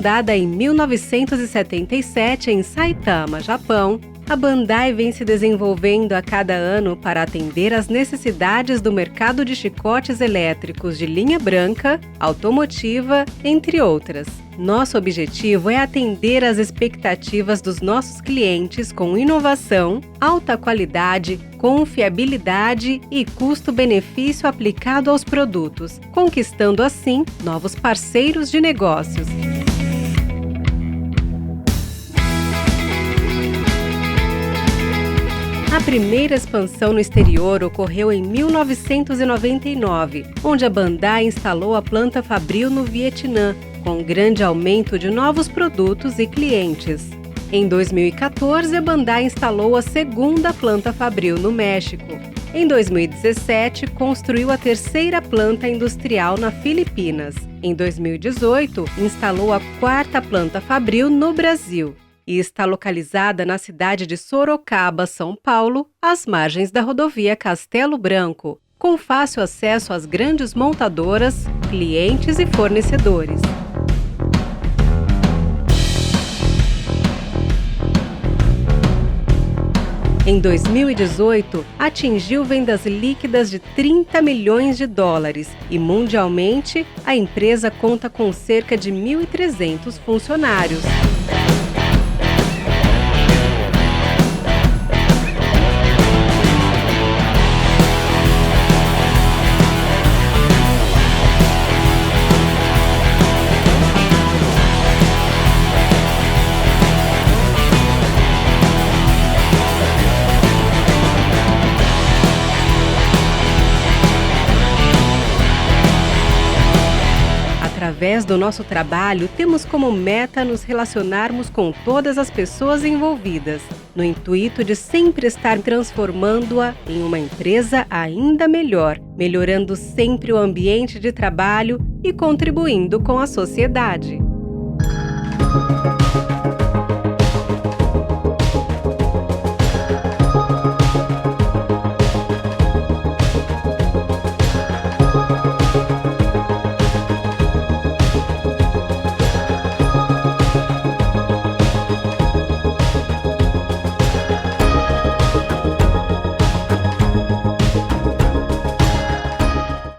Fundada em 1977 em Saitama, Japão, a Bandai vem se desenvolvendo a cada ano para atender às necessidades do mercado de chicotes elétricos de linha branca, automotiva, entre outras. Nosso objetivo é atender às expectativas dos nossos clientes com inovação, alta qualidade, confiabilidade e custo-benefício aplicado aos produtos, conquistando assim novos parceiros de negócios. A primeira expansão no exterior ocorreu em 1999, onde a Bandai instalou a planta fabril no Vietnã, com um grande aumento de novos produtos e clientes. Em 2014, a Bandai instalou a segunda planta fabril no México. Em 2017, construiu a terceira planta industrial na Filipinas. Em 2018, instalou a quarta planta fabril no Brasil. E está localizada na cidade de Sorocaba, São Paulo, às margens da rodovia Castelo Branco, com fácil acesso às grandes montadoras, clientes e fornecedores. Em 2018, atingiu vendas líquidas de 30 milhões de dólares e, mundialmente, a empresa conta com cerca de 1.300 funcionários. Através do nosso trabalho, temos como meta nos relacionarmos com todas as pessoas envolvidas, no intuito de sempre estar transformando-a em uma empresa ainda melhor, melhorando sempre o ambiente de trabalho e contribuindo com a sociedade.